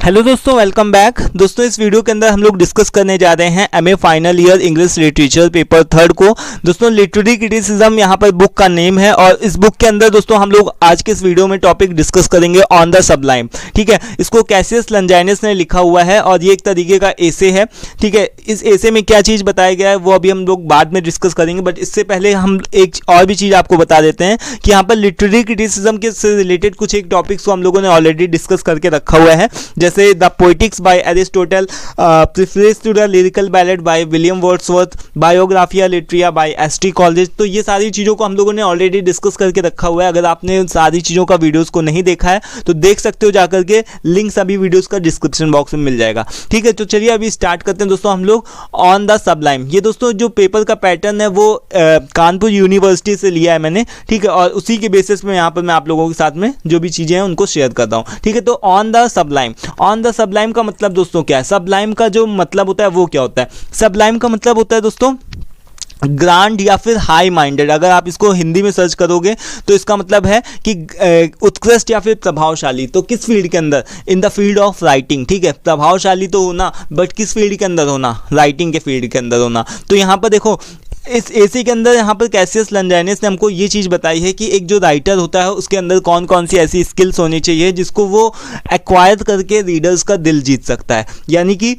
Hello दोस्तों, welcome back. दोस्तों इस वीडियो के अंदर हम लोग डिस्कस करने जा रहे हैं MA final year English literature paper 3 को। दोस्तों लिटरेरी क्रिटिसिज्म यहाँ पर बुक का नेम है और इस बुक के अंदर दोस्तों हम लोग आज के इस वीडियो में टॉपिक डिस्कस करेंगे ऑन द सबलाइम। ठीक है, इसको कैसियस लंजाइनस ने लिखा हुआ है और ये एक तरीके का एसे है। ठीक है, इस एसे में क्या चीज़ बताया गया है वो अभी हम लोग बाद में डिस्कस करेंगे, बट इससे पहले हम एक और भी चीज़ आपको बता देते हैं कि यहाँ पर लिटरेरी क्रिटिसिज्म के से रिलेटेड कुछ एक टॉपिक्स को हम लोगों ने ऑलरेडी डिस्कस करके रखा हुआ है, जैसे the poetics by Aristotle, preface to the lyrical ballad by William Wordsworth, Biographia Literaria by S T. Coleridge. तो ये सारी चीज़ों को हम लोगों ने ऑलरेडी डिस्कस करके रखा हुआ है। अगर आपने उन सारी चीज़ों का वीडियोस को नहीं देखा है तो देख सकते हो जाकर के, लिंक सभी वीडियोस का डिस्क्रिप्शन बॉक्स में मिल जाएगा। ठीक है, तो चलिए अभी स्टार्ट करते हैं दोस्तों हम लोग ऑन द सबलाइम। ये दोस्तों जो पेपर का पैटर्न है वो कानपुर यूनिवर्सिटी से लिया है मैंने। ठीक है, और उसी के बेसिस में यहाँ पर मैं आप लोगों के साथ में जो भी चीज़ें हैं उनको शेयर करता हूँ। ठीक है, तो on the Sublime, on the Sublime का मतलब दोस्तों क्या है? सबलाइम का जो मतलब होता है वो क्या होता है? सबलाइम का मतलब होता है दोस्तों ग्रांड या फिर हाई माइंडेड। अगर आप इसको हिंदी में सर्च करोगे तो इसका मतलब है कि उत्कृष्ट या फिर प्रभावशाली। तो किस फील्ड के अंदर? In the field of writing. ठीक है, प्रभावशाली तो होना, बट किस फील्ड के अंदर होना? राइटिंग के फील्ड के अंदर होना। तो यहाँ पर देखो इस एसी के अंदर यहाँ पर कैसियस लंजाइनस ने हमको ये चीज़ बताई है कि एक जो राइटर होता है उसके अंदर कौन कौन सी ऐसी स्किल्स होनी चाहिए जिसको वो एक्वायर करके रीडर्स का दिल जीत सकता है। यानी कि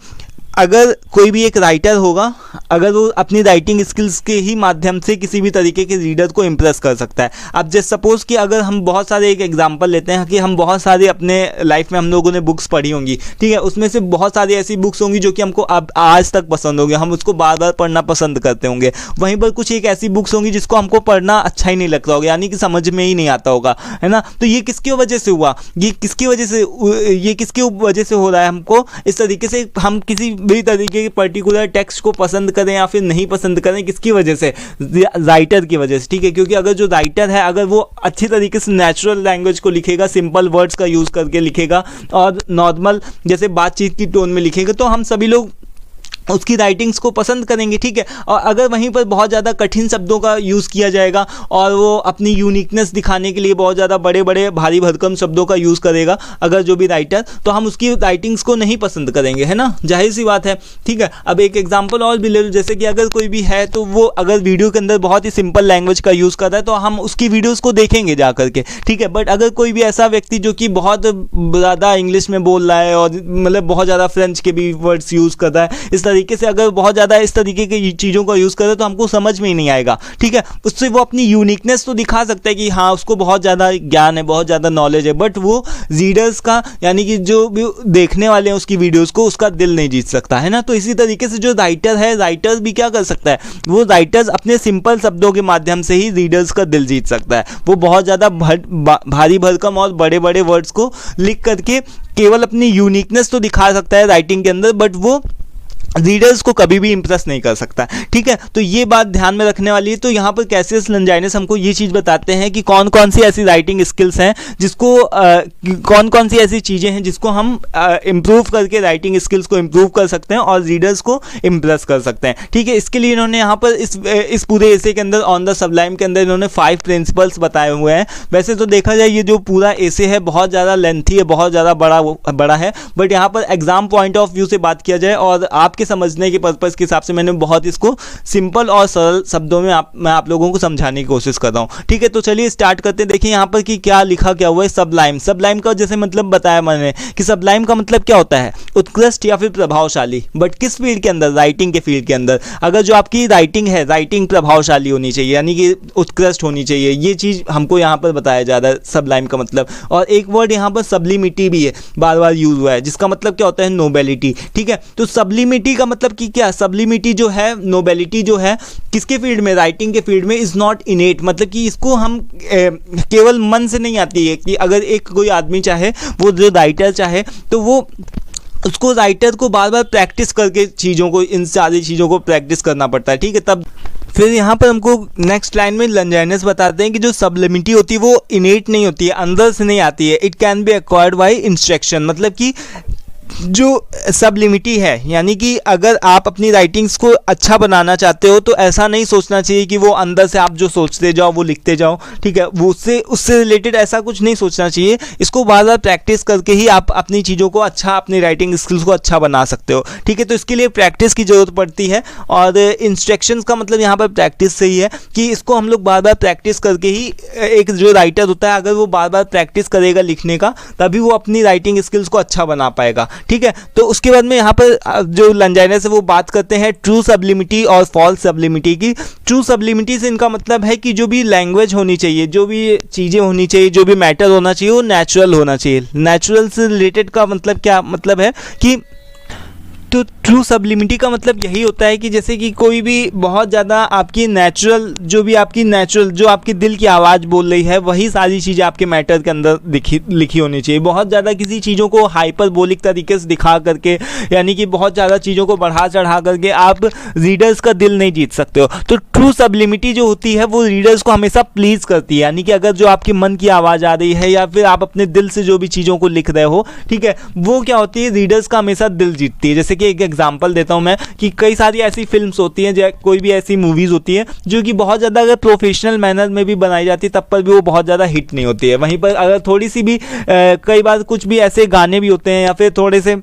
अगर कोई भी एक राइटर होगा, अगर वो अपनी राइटिंग स्किल्स के ही माध्यम से किसी भी तरीके के रीडर को इम्प्रेस कर सकता है। अब जैसे सपोज़ कि अगर हम बहुत सारे एक एग्जांपल लेते हैं कि हम बहुत सारे अपने लाइफ में हम लोगों ने बुक्स पढ़ी होंगी। ठीक है, उसमें से बहुत सारी ऐसी बुक्स होंगी जो कि हमको अब आज तक पसंद होंगी, हम उसको बार बार पढ़ना पसंद करते होंगे। वहीं पर कुछ एक ऐसी बुक्स होंगी जिसको हमको पढ़ना अच्छा ही नहीं लगता होगा, यानी कि समझ में ही नहीं आता होगा, है ना। तो ये किसकी वजह से हुआ? ये किसकी वजह से हो रहा है? हमको इस तरीके से हम किसी भी तरीके के पर्टिकुलर टेक्स्ट को पसंद करें या फिर नहीं पसंद करें, किसकी वजह से? राइटर की वजह से। ठीक है, क्योंकि अगर जो राइटर है अगर वो अच्छी तरीके से नेचुरल लैंग्वेज को लिखेगा, सिंपल वर्ड्स का यूज़ करके लिखेगा और नॉर्मल जैसे बातचीत की टोन में लिखेगा तो हम सभी लोग उसकी राइटिंग्स को पसंद करेंगे। ठीक है, और अगर वहीं पर बहुत ज़्यादा कठिन शब्दों का यूज़ किया जाएगा और वो अपनी यूनिकनेस दिखाने के लिए बहुत ज़्यादा बड़े बड़े भारी भरकम शब्दों का यूज़ करेगा अगर जो भी राइटर, तो हम उसकी राइटिंग्स को नहीं पसंद करेंगे, है ना, जाहिर सी बात है। ठीक है, अब एक एग्जाम्पल और भी ले लो, जैसे कि अगर कोई भी है तो वो अगर वीडियो के अंदर बहुत ही सिंपल लैंग्वेज का यूज़ कर रहा है तो हम उसकी वीडियोज़ को देखेंगे जा करके। ठीक है, बट अगर कोई भी ऐसा व्यक्ति जो कि बहुत ज़्यादा इंग्लिश में बोल रहा है और मतलब बहुत ज़्यादा फ्रेंच के भी वर्ड्स यूज़ कर रहा है, इस तरीके से अगर बहुत ज़्यादा इस तरीके की चीज़ों का यूज़ करे तो हमको समझ में ही नहीं आएगा। ठीक है, उससे वो अपनी यूनिकनेस तो दिखा सकता है कि हाँ उसको बहुत ज़्यादा ज्ञान है, बहुत ज़्यादा नॉलेज है, बट वो रीडर्स का यानी कि जो भी देखने वाले हैं उसकी वीडियोस को, उसका दिल नहीं जीत सकता, है ना। तो इसी तरीके से जो राइटर है, राइटर भी क्या कर सकता है? वो राइटर्स अपने सिंपल शब्दों के माध्यम से ही रीडर्स का दिल जीत सकता है। वो बहुत ज़्यादा भारी भरकम और बड़े बड़े वर्ड्स को लिख करके केवल अपनी यूनिकनेस तो दिखा सकता है राइटिंग के अंदर, बट वो रीडर्स को कभी भी इंप्रेस नहीं कर सकता। ठीक है, तो ये बात ध्यान में रखने वाली है। तो यहाँ पर कैसियस लंजाइनस हमको ये चीज़ बताते हैं कि कौन कौन सी ऐसी राइटिंग स्किल्स हैं जिसको कौन कौन सी ऐसी चीज़ें हैं जिसको हम इम्प्रूव करके राइटिंग स्किल्स को इम्प्रूव कर सकते हैं और रीडर्स को इम्प्रेस कर सकते हैं। ठीक है, इसके लिए इन्होंने यहाँ पर इस पूरे एसे के अंदर ऑन द सबलाइम के अंदर इन्होंने 5 प्रिंसिपल्स बताए हुए हैं। वैसे तो देखा जाए ये जो पूरा एसे है बहुत ज़्यादा लेंथी है, बहुत ज़्यादा बड़ा है, बट यहाँ पर एग्जाम पॉइंट ऑफ व्यू से बात किया जाए और आपके समझने के पर्पस के हिसाब से मैंने बहुत इसको सिंपल और सरल शब्दों में मैं आप लोगों को समझाने की कोशिश कर रहा हूँ। ठीक है, तो चलिए स्टार्ट करते हैं। देखिए यहाँ पर कि क्या लिखा क्या हुआ है। सबलाइम, सबलाइम का जैसे मतलब बताया मैंने कि सबलाइम का मतलब क्या होता है? उत्कृष्ट या फिर प्रभावशाली, बट किस फील्ड के अंदर? राइटिंग के फील्ड के अंदर। अगर जो आपकी राइटिंग है, राइटिंग प्रभावशाली होनी चाहिए, यानी कि उत्कृष्ट होनी चाहिए, ये चीज़ हमको यहाँ पर बताया जा रहा है सबलाइम का मतलब। और एक वर्ड यहाँ पर सब्लिमिटी भी है, बार बार यूज हुआ है, जिसका मतलब क्या होता है? नोबेलिटी। ठीक है, तो सब्लिमिटी का मतलब कि क्या? सब्लिमिटी जो है, नोबेलिटी जो है, किसके फील्ड में? राइटिंग के फील्ड में। इज नॉट इनेट, मतलब कि इसको हम केवल मन से नहीं आती है कि अगर एक कोई आदमी चाहे, वो जो राइटर चाहे, तो वो उसको राइटर को बार बार प्रैक्टिस करके चीज़ों को, इन सारी चीज़ों को प्रैक्टिस करना पड़ता है। ठीक है, तब फिर यहाँ पर हमको नेक्स्ट लाइन में लंजाइनस बताते हैं कि जो सब्लिमिटी होती है वो इनेट नहीं होती है, अंदर से नहीं आती है। It can be acquired by instruction, मतलब कि जो सबलिमिटी है, यानी कि अगर आप अपनी राइटिंग्स को अच्छा बनाना चाहते हो तो ऐसा नहीं सोचना चाहिए कि वो अंदर से आप जो सोचते जाओ वो लिखते जाओ, ठीक है, वो उससे रिलेटेड ऐसा कुछ नहीं सोचना चाहिए। इसको बार बार प्रैक्टिस करके ही आप अपनी चीज़ों को अच्छा, अपनी राइटिंग स्किल्स को अच्छा बना सकते हो, ठीक है। तो इसके लिए प्रैक्टिस की ज़रूरत पड़ती है और इंस्ट्रक्शंस का मतलब यहाँ पर प्रैक्टिस से ही है कि इसको हम लोग बार बार प्रैक्टिस करके ही, एक जो राइटर होता है अगर वो बार बार प्रैक्टिस करेगा लिखने का तभी वो अपनी राइटिंग स्किल्स को अच्छा बना पाएगा, ठीक है। तो उसके बाद में यहाँ पर जो लंजाइनस है वो बात करते हैं ट्रू सबलिमिटी और फॉल्स सबलिमिटी की। ट्रू सबलिमिटी से इनका मतलब है कि जो भी लैंग्वेज होनी चाहिए, जो भी चीज़ें होनी चाहिए, जो भी मैटर होना चाहिए वो नेचुरल होना चाहिए। नेचुरल से रिलेटेड का मतलब क्या मतलब है कि तो ट्रू सबलिमिटी का मतलब यही होता है कि जैसे कि कोई भी बहुत ज़्यादा आपकी नेचुरल, जो भी आपकी नेचुरल, जो आपकी दिल की आवाज़ बोल रही है वही सारी चीज़ें आपके मैटर के अंदर लिखी होनी चाहिए। बहुत ज़्यादा किसी चीज़ों को हाइपरबोलिक तरीके से दिखा करके, यानी कि बहुत ज़्यादा चीज़ों को बढ़ा चढ़ा करके आप रीडर्स का दिल नहीं जीत सकते हो। तो ट्रू सबलिमिटी जो होती है वो रीडर्स को हमेशा प्लीज़ करती है, यानी कि अगर जो आपके मन की आवाज़ आ रही है या फिर आप अपने दिल से जो भी चीज़ों को लिख रहे हो, ठीक है, वो क्या होती है, रीडर्स का हमेशा दिल जीतती है। जैसे कि एक एग्जांपल देता हूं मैं कि कई सारी ऐसी फिल्म्स होती हैं, कोई भी ऐसी मूवीज़ होती हैं जो कि बहुत ज़्यादा अगर प्रोफेशनल मैनर में भी बनाई जाती है तब पर भी वो बहुत ज़्यादा हिट नहीं होती है। वहीं पर अगर थोड़ी सी भी कई बार कुछ भी ऐसे गाने भी होते हैं या फिर थोड़े से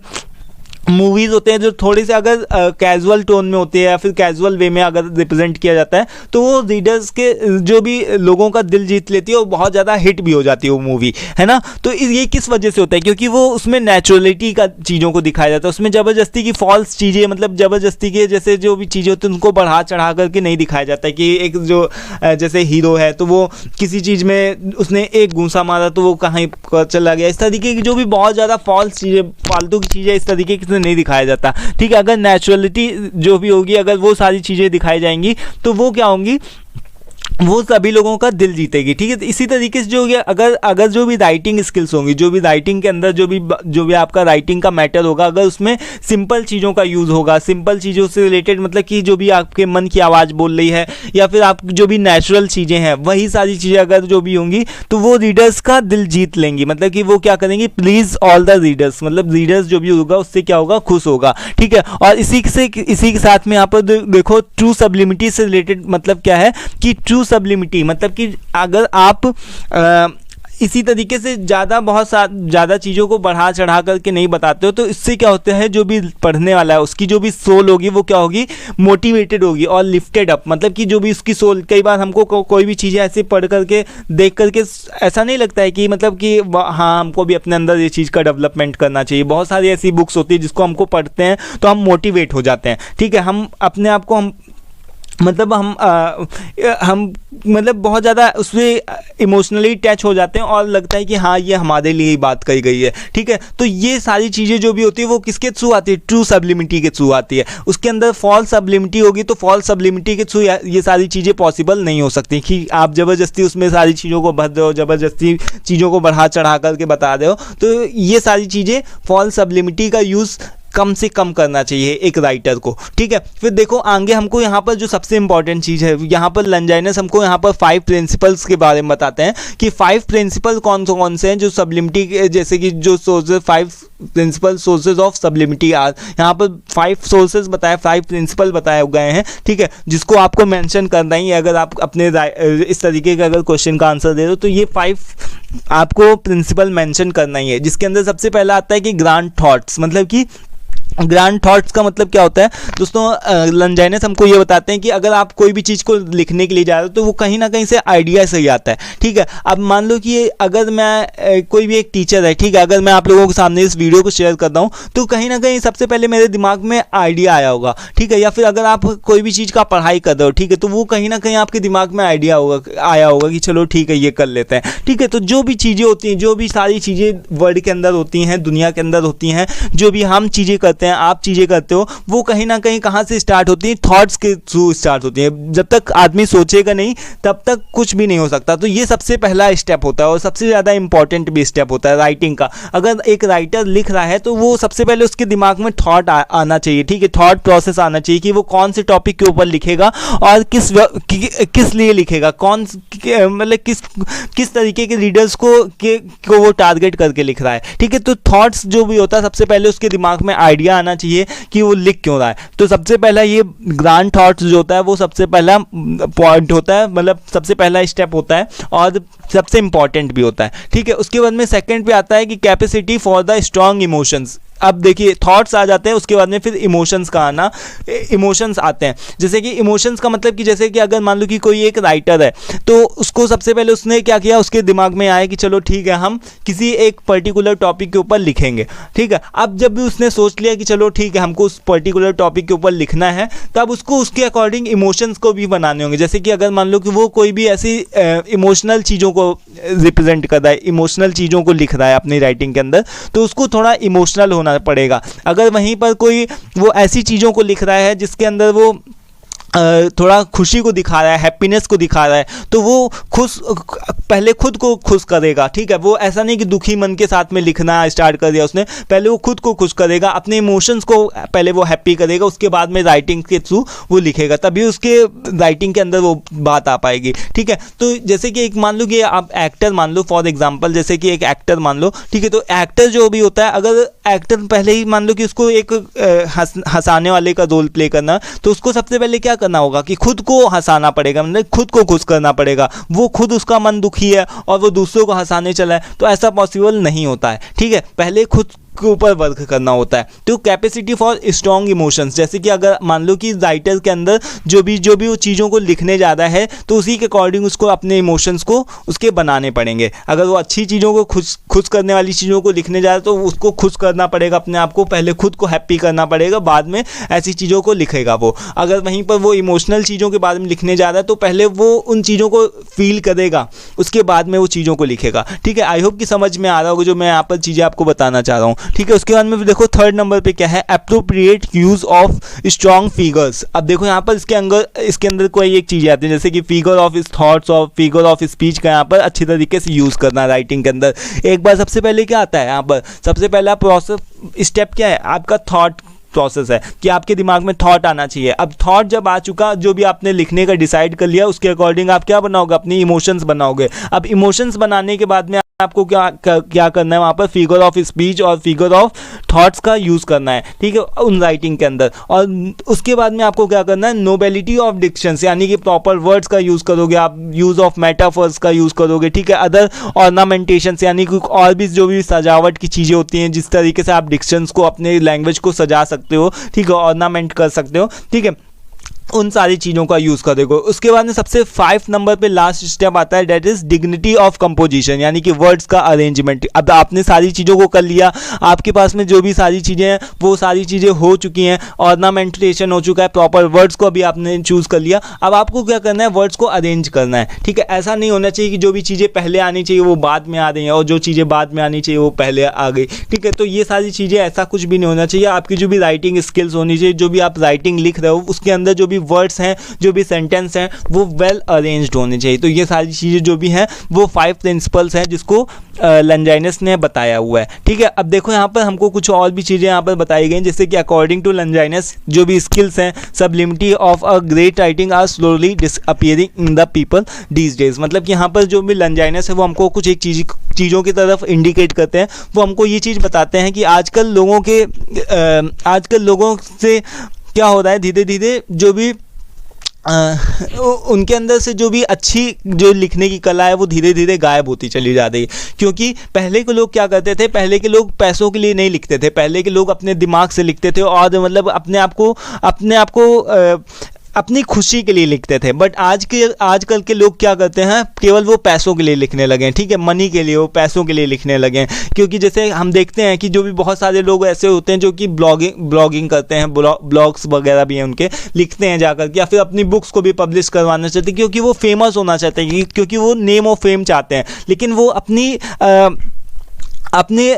मूवीज़ होते हैं जो थोड़ी से अगर कैजुअल टोन में होती है या फिर कैजुअल वे में अगर रिप्रेजेंट किया जाता है तो वो रीडर्स के, जो भी लोगों का दिल जीत लेती है और बहुत ज़्यादा हिट भी हो जाती है वो मूवी, है ना। तो ये किस वजह से होता है, क्योंकि वो उसमें नेचुरलिटी का चीज़ों को दिखाया जाता है, उसमें ज़बरदस्ती की फॉल्स चीज़ें, मतलब ज़बरदस्ती के जैसे जो भी चीज़ें होती हैं उनको बढ़ा चढ़ा करके नहीं दिखाया जाता है कि एक जो जैसे हीरो है तो वो किसी चीज़ में उसने एक घूंसा मारा तो वो कहीं चला गया, इस तरीके की जो भी बहुत ज़्यादा फॉल्स चीज़ें, फालतू की चीज़ें इस तरीके की नहीं दिखाया जाता, ठीक है। अगर नेचुरलिटी जो भी होगी, अगर वो सारी चीज़ें दिखाई जाएंगी तो वो क्या होंगी, वो सभी लोगों का दिल जीतेगी, ठीक है। तो इसी तरीके से जो होगा, अगर जो भी राइटिंग स्किल्स होंगी, जो भी राइटिंग के अंदर जो भी आपका राइटिंग का मैटर होगा, अगर उसमें सिंपल चीज़ों का यूज़ होगा, सिंपल चीज़ों से रिलेटेड, मतलब कि जो भी आपके मन की आवाज़ बोल रही है या फिर आप जो भी नेचुरल चीज़ें हैं वही सारी चीज़ें अगर जो भी होंगी तो वो रीडर्स का दिल जीत लेंगी, मतलब कि वो क्या करेंगी, प्लीज़ ऑल द रीडर्स, मतलब रीडर्स जो भी होगा उससे क्या होगा, खुश होगा, ठीक है। और इसी के साथ में यहाँ पर देखो ट्रू सबलिमिटी से रिलेटेड मतलब क्या है कि ट्रू सबलिमिटी मतलब कि अगर आप इसी तरीके से बहुत ज़्यादा चीज़ों को बढ़ा चढ़ा करके नहीं बताते हो तो इससे क्या होता है, जो भी पढ़ने वाला है उसकी जो भी सोल होगी वो क्या होगी, मोटिवेटेड होगी और लिफ्टेड अप, मतलब कि जो भी उसकी सोल, कई बार हमको कोई भी चीज़ें ऐसे पढ़ करके देख करके ऐसा नहीं लगता है कि मतलब कि हाँ हमको भी अपने अंदर ये चीज़ का डेवलपमेंट करना चाहिए। बहुत सारी ऐसी बुक्स होती है जिसको हमको पढ़ते हैं तो हम मोटिवेट हो जाते हैं, ठीक है, हम अपने आप को हम मतलब बहुत ज़्यादा उसमें इमोशनली टच हो जाते हैं और लगता है कि हाँ ये हमारे लिए ही बात कही गई है, ठीक है। तो ये सारी चीज़ें जो भी होती है वो किसके थ्रू आती है, ट्रू सबलिमिटी के थ्रू आती है। उसके अंदर फॉल्स सबलिमिटी होगी तो फॉल्स सबलिमिटी के थ्रू ये सारी चीज़ें पॉसिबल नहीं हो सकती कि आप ज़बरदस्ती उसमें सारी चीज़ों को भर रहे हो, ज़बरदस्ती चीज़ों को बढ़ा चढ़ा करके बता रहे हो। तो ये सारी चीज़ें फॉल्स सबलिमिटी का यूज़ कम से कम करना चाहिए एक राइटर को, ठीक है। फिर देखो आगे हमको यहाँ पर जो सबसे इंपॉर्टेंट चीज़ है, यहाँ पर लंजाइनस हमको यहाँ पर 5 प्रिंसिपल्स के बारे में बताते हैं कि 5 प्रिंसिपल कौन से हैं जो सबलिमिटी, जैसे कि जो sources 5 principle sources of sublimity are, यहाँ पर 5 सोर्सेज बताए, 5 प्रिंसिपल बताए गए हैं, ठीक है, जिसको आपको मेंशन करना ही है। अगर आप अपने इस तरीके का अगर क्वेश्चन का आंसर दे दो तो ये 5 आपको प्रिंसिपल मेंशन करना ही है, जिसके अंदर सबसे पहला आता है कि ग्रांड थॉट्स, मतलब कि ग्रांड थॉट्स का मतलब क्या होता है दोस्तों, लंजाइनस हमको ये बताते हैं कि अगर आप कोई भी चीज़ को लिखने के लिए जा रहे हो तो वो कहीं ना कहीं से आइडिया से ही आता है, ठीक है। अब मान लो कि अगर मैं कोई भी एक टीचर है, ठीक है, अगर मैं आप लोगों के सामने इस वीडियो को शेयर करता हूँ तो कहीं ना कहीं सबसे पहले मेरे दिमाग में आइडिया आया होगा, ठीक है। या फिर अगर आप कोई भी चीज़ का पढ़ाई कर रहे हो, ठीक है, तो वो कहीं ना कहीं आपके दिमाग में आइडिया आया होगा कि चलो ठीक है ये कर लेते हैं, ठीक है। तो जो भी चीज़ें होती हैं, जो भी सारी चीज़ें वर्ल्ड के अंदर होती हैं, दुनिया के अंदर होती हैं, जो भी हम चीज़ें करते करते हैं, आप चीज़ें करते हो, वो कहीं ना कहीं कहाँ से स्टार्ट होती है, थॉट्स के थ्रू स्टार्ट होती है। जब तक आदमी सोचेगा नहीं तब तक कुछ भी नहीं हो सकता। तो ये सबसे पहला स्टेप होता है और सबसे ज़्यादा इंपॉर्टेंट भी स्टेप होता है राइटिंग का। अगर एक राइटर लिख रहा है तो वो सबसे पहले उसके दिमाग में थॉट आना चाहिए, ठीक है, थॉट प्रोसेस आना चाहिए कि वो कौन से टॉपिक के ऊपर लिखेगा और किस लिए लिखेगा, कौन मतलब किस तरीके के रीडर्स को वो टारगेट करके लिख रहा है, ठीक है। तो थॉट्स जो भी होता है सबसे पहले उसके दिमाग में आइडिया आना चाहिए कि वो लिख क्यों रहा है। तो सबसे पहला ये ग्रांड थॉट्स जो होता है वो सबसे पहला पॉइंट होता है, मतलब सबसे पहला स्टेप होता है और सबसे इंपॉर्टेंट भी होता है, ठीक है। उसके बाद में सेकंड पे आता है कि capacity for the strong emotions. अब देखिए थॉट्स आ जाते हैं, उसके बाद में फिर इमोशंस का आना, इमोशंस आते हैं। जैसे कि इमोशंस का मतलब कि जैसे कि अगर मान लो कि कोई एक राइटर है तो उसको सबसे पहले उसने क्या किया, उसके दिमाग में आया कि चलो ठीक है हम किसी एक पर्टिकुलर टॉपिक के ऊपर लिखेंगे, ठीक है। अब जब भी उसने सोच लिया कि चलो ठीक है हमको उस पर्टिकुलर टॉपिक के ऊपर लिखना है, तब उसको उसके अकॉर्डिंग इमोशंस को भी बनाने होंगे। जैसे कि अगर मान लो कि वो कोई भी ऐसी इमोशनल चीज़ों को रिप्रेजेंट कर रहा है, इमोशनल चीज़ों को लिख रहा है अपनी राइटिंग के अंदर, तो उसको थोड़ा इमोशनल होना पड़ेगा। अगर वहीं पर कोई वो ऐसी चीज़ों को लिख रहा है जिसके अंदर वो थोड़ा खुशी को दिखा रहा है, हैप्पीनेस को दिखा रहा है, तो वो पहले खुद को खुश करेगा, ठीक है। वो ऐसा नहीं कि दुखी मन के साथ में लिखना स्टार्ट कर दिया उसने, पहले वो खुद को खुश करेगा, अपने इमोशंस को पहले वो हैप्पी करेगा, उसके बाद में राइटिंग के थ्रू वो लिखेगा, तभी उसके राइटिंग के अंदर वो बात आ पाएगी, ठीक है। तो जैसे कि एक मान लो कि आप एक्टर मान लो, फॉर एग्जाम्पल जैसे कि एक एक्टर मान लो, ठीक है। तो एक्टर जो भी होता है, अगर एक्टर पहले ही मान लो कि उसको एक हंसाने वाले का रोल प्ले करना, तो उसको सबसे पहले क्या करना होगा कि खुद को हंसाना पड़ेगा, मतलब खुद को खुश करना पड़ेगा। वो खुद उसका मन दुखी है और वो दूसरों को हंसाने चला है, तो ऐसा पॉसिबल नहीं होता है, ठीक है। पहले खुद के ऊपर वर्क करना होता है। तो कैपेसिटी फॉर स्ट्रॉन्ग इमोशंस, जैसे कि अगर मान लो कि राइटर के अंदर जो भी वो चीज़ों को लिखने जा रहा है, तो उसी के अकॉर्डिंग उसको अपने इमोशंस को उसके बनाने पड़ेंगे। अगर वो अच्छी चीज़ों को खुश करने वाली चीज़ों को लिखने जा रहा है तो उसको खुश करना पड़ेगा अपने आप को, पहले खुद को हैप्पी करना पड़ेगा, बाद में ऐसी चीज़ों को लिखेगा वो। अगर वहीं पर वो इमोशनल चीज़ों के बारे में लिखने जा रहा है तो पहले वो उन चीज़ों को फील करेगा, उसके बाद में वो चीज़ों को लिखेगा, ठीक है। आई होप कि समझ में आ रहा होगा जो मैं यहाँ पर चीज़ें आपको बताना चाह रहा हूँ, ठीक है। उसके बाद में देखो थर्ड नंबर पे क्या है, appropriate use of strong figures. अब देखो यहाँ पर इसके अंदर कोई एक चीज़ आती है, जैसे कि फिगर ऑफ थॉट्स और फिगर ऑफ स्पीच का यहाँ पर अच्छी तरीके से यूज़ करना राइटिंग के अंदर। एक बार सबसे पहले क्या आता है यहाँ पर, सबसे पहला प्रोसेस स्टेप क्या है, आपका थॉट प्रोसेस है कि आपके दिमाग में थॉट आना चाहिए। अब थॉट जब आ चुका, जो भी आपने लिखने का डिसाइड कर लिया, उसके अकॉर्डिंग आप क्या बनाओगे, अपनी इमोशंस बनाओगे। अब इमोशंस बनाने के बाद में आपको क्या करना है, वहाँ पर फिगर ऑफ स्पीच और फिगर ऑफ थॉट्स का यूज़ करना है, ठीक है, उन राइटिंग के अंदर। और उसके बाद में आपको क्या करना है, नोबेलिटी ऑफ डिक्शंस, यानी कि प्रॉपर वर्ड्स का यूज़ करोगे आप, यूज़ ऑफ मेटाफर्स का यूज़ करोगे, ठीक है। अदर ऑर्नामेंटेशंस, यानी कि और भी जो भी सजावट की चीज़ें होती हैं, जिस तरीके से आप डिक्शंस को, अपने लैंग्वेज को सजा सकते हो, ठीक है, ऑर्नामेंट कर सकते हो, ठीक है, उन सारी चीज़ों का यूज़ करेगा। उसके बाद में सबसे 5 नंबर पे लास्ट स्टेप आता है, that is dignity of composition, यानी कि वर्ड्स का अरेंजमेंट। अब आपने सारी चीज़ों को कर लिया, आपके पास में जो भी सारी चीज़ें हैं वो सारी चीज़ें हो चुकी हैं, ऑर्नामेंटेशन हो चुका है, प्रॉपर वर्ड्स को अभी आपने चूज़ कर लिया। अब आपको क्या करना है, वर्ड्स को अरेंज करना है, ठीक है। ऐसा नहीं होना चाहिए कि जो भी चीज़ें पहले आनी चाहिए वो बाद में आ रही हैं और जो चीज़ें बाद में आनी चाहिए वो पहले आ गई, ठीक है। तो ये सारी चीज़ें, ऐसा कुछ भी नहीं होना चाहिए। आपकी जो भी राइटिंग स्किल्स होनी चाहिए, जो भी आप राइटिंग लिख रहे हो उसके अंदर जो भी वर्ड्स हैं, जो भी सेंटेंस हैं, वो वेल अरेंज्ड होने चाहिए। तो ये सारी चीज़ें जो भी हैं वो 5 प्रिंसिपल्स हैं जिसको लंजाइनस ने बताया हुआ है, ठीक है। अब देखो यहाँ पर हमको कुछ और भी चीज़ें यहाँ पर बताई गई, जैसे कि अकॉर्डिंग टू लंजाइनस जो भी स्किल्स हैं, sublimity of a great writing are slowly disappearing in the people these days. मतलब कि यहाँ पर जो भी लंजाइनस है वो हमको कुछ एक चीज़ों की तरफ इंडिकेट करते हैं। वो हमको ये चीज़ बताते हैं कि आजकल लोगों से क्या हो रहा है, धीरे धीरे जो भी उनके अंदर से जो भी अच्छी जो लिखने की कला है वो धीरे धीरे गायब होती चली जा रही है। क्योंकि पहले के लोग क्या करते थे, पहले के लोग पैसों के लिए नहीं लिखते थे, पहले के लोग अपने दिमाग से लिखते थे और मतलब अपने आप को अपनी खुशी के लिए लिखते थे। बट आजकल के लोग क्या करते हैं, केवल वो पैसों के लिए लिखने लगे हैं, ठीक है, मनी के लिए, वो पैसों के लिए लिखने लगे हैं। क्योंकि जैसे हम देखते हैं कि जो भी बहुत सारे लोग ऐसे होते हैं जो कि ब्लॉगिंग करते हैं, ब्लॉग्स वगैरह भी हैं उनके, लिखते हैं जाकर के, या फिर अपनी बुक्स को भी पब्लिश करवाना चाहते हैं क्योंकि वो फेमस होना चाहते हैं, क्योंकि वो नेम ऑफ फेम चाहते हैं। लेकिन वो अपने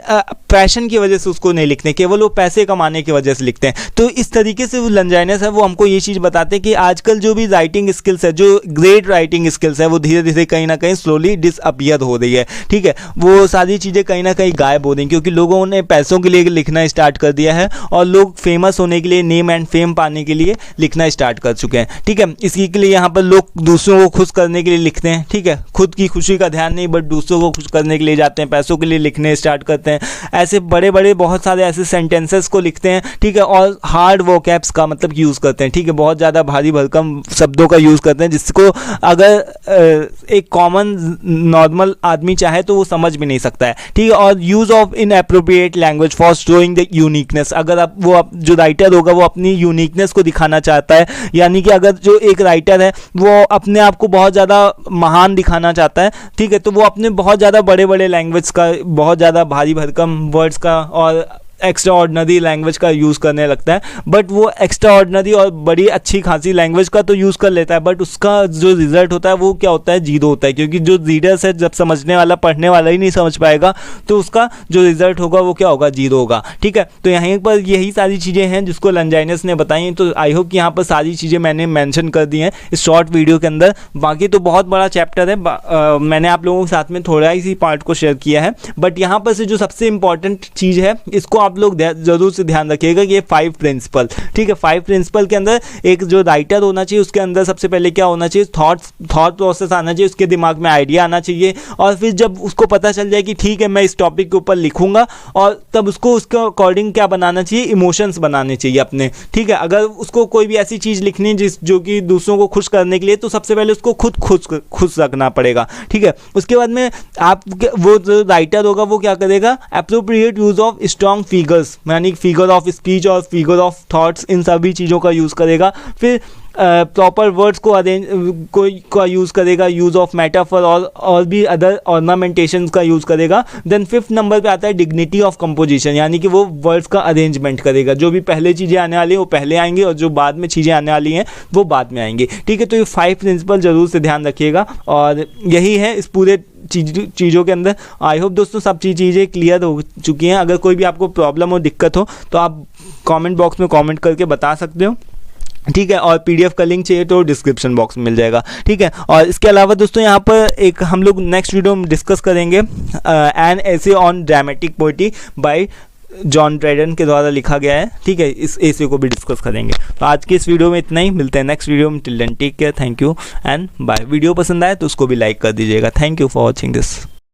पैशन की वजह से उसको नहीं लिखते, केवल वो पैसे कमाने की वजह से लिखते हैं। तो इस तरीके से वो लंजाइनस है वो हमको ये चीज़ बताते हैं कि आजकल जो भी राइटिंग स्किल्स है, जो ग्रेट राइटिंग स्किल्स है, वो धीरे धीरे कहीं ना कहीं स्लोली डिसअपियर हो रही है। ठीक है, वो सारी चीज़ें कहीं ना कहीं गायब हो रही हैं क्योंकि लोगों ने पैसों के लिए लिखना स्टार्ट कर दिया है और लोग फेमस होने के लिए, नेम एंड फेम पाने के लिए लिखना स्टार्ट कर चुके हैं। ठीक है, इसी के लिए यहाँ पर लोग दूसरों को खुश करने के लिए लिखते हैं। ठीक है, खुद की खुशी का ध्यान नहीं बट दूसरों को खुश करने के लिए जाते हैं, पैसों के लिए लिखने स्टार्ट करते हैं, ऐसे बड़े बड़े बहुत सारे ऐसे सेंटेंसेस को लिखते हैं। ठीक है, और हार्ड वोकैब्स का मतलब यूज़ करते हैं। ठीक है, बहुत ज़्यादा भारी भरकम शब्दों का यूज़ करते हैं जिसको अगर एक कॉमन नॉर्मल आदमी चाहे तो वो समझ भी नहीं सकता है। ठीक है, और use of inappropriate language for showing the uniqueness, अगर आप जो राइटर होगा वो अपनी यूनिकनेस को दिखाना चाहता है, यानी कि अगर जो एक राइटर है वो अपने आप को बहुत ज़्यादा महान दिखाना चाहता है, ठीक है, तो वो अपने बहुत ज़्यादा बड़े बड़े लैंग्वेज का, बहुत ज़्यादा भारी भरकम वर्ड्स का और एक्स्ट्रा ऑर्डिनरी लैंग्वेज का यूज़ करने लगता है। बट वो एक्स्ट्रा ऑर्डिनरी और बड़ी अच्छी खासी लैंग्वेज का तो यूज़ कर लेता है बट उसका जो रिजल्ट होता है वो क्या होता है, जीरो होता है, क्योंकि जो रीडर्स है, जब समझने वाला, पढ़ने वाला ही नहीं समझ पाएगा तो उसका जो रिजल्ट होगा वो क्या होगा, जीरो होगा। ठीक है, तो यहाँ पर यही सारी चीज़ें हैं जिसको लंजाइनस ने बताई। तो आई होप कि यहाँ पर सारी चीज़ें मैंने मैंशन कर दी हैं इस शॉर्ट वीडियो के अंदर। बाकी तो बहुत बड़ा चैप्टर है, मैंने आप लोगों के साथ में थोड़ा ही सी पार्ट को शेयर किया है, बट यहाँ पर से जो सबसे इंपॉर्टेंट चीज़ है इसको आप लोग जरूर से ध्यान रखिएगा कि ये 5 प्रिंसिपल। ठीक है, 5 प्रिंसिपल के अंदर एक जो राइटर होना चाहिए उसके अंदर सबसे पहले क्या होना चाहिए, थॉट प्रोसेस आना चाहिए, उसके दिमाग में आइडिया आना चाहिए, और फिर जब उसको पता चल जाए कि ठीक है मैं इस टॉपिक के ऊपर लिखूंगा, और तब उसको उसके अकॉर्डिंग क्या बनाना चाहिए, इमोशंस बनाने चाहिए अपने। ठीक है, अगर उसको कोई भी ऐसी चीज़ लिखनी है जो कि दूसरों को खुश करने के लिए, तो सबसे पहले उसको खुद खुश रखना पड़ेगा। ठीक है, उसके बाद में आप वो जो राइटर होगा वो क्या करेगा, appropriate use of strong figures, यानी फिगर ऑफ स्पीच और फिगर ऑफ थॉट्स, इन सभी चीज़ों का यूज़ करेगा। फिर प्रॉपर वर्ड्स को अरेंज का यूज़ करेगा, यूज़ ऑफ मेटाफर और भी अदर ऑर्नामेंटेशंस का यूज़ करेगा। देन 5th नंबर पे आता है डिग्निटी ऑफ कंपोजिशन, यानी कि वो वर्ड्स का अरेंजमेंट करेगा, जो भी पहले चीज़ें आने वाली हैं वो पहले आएंगी और जो बाद में चीज़ें आने वाली हैं वो बाद में आएंगी। ठीक है, तो ये 5 प्रिंसिपल ज़रूर से ध्यान रखिएगा और यही है इस पूरे चीज़ों के अंदर। आई होप दोस्तों सब चीज़ें क्लियर हो चुकी हैं। अगर कोई भी आपको प्रॉब्लम हो, दिक्कत हो तो आप कमेंट बॉक्स में कमेंट करके बता सकते हो। ठीक है, और PDF का लिंक चाहिए तो डिस्क्रिप्शन बॉक्स में मिल जाएगा। ठीक है, और इसके अलावा दोस्तों यहाँ पर एक हम लोग नेक्स्ट वीडियो में डिस्कस करेंगे an essay on dramatic poetry by John Dryden के द्वारा लिखा गया है। ठीक है, इस एसे को भी डिस्कस करेंगे। तो आज की इस वीडियो में इतना ही, मिलते हैं नेक्स्ट वीडियो में। Till then take care, thank you and bye. Video पसंद आए तो उसको भी लाइक कर दीजिएगा। Thank you for watching this.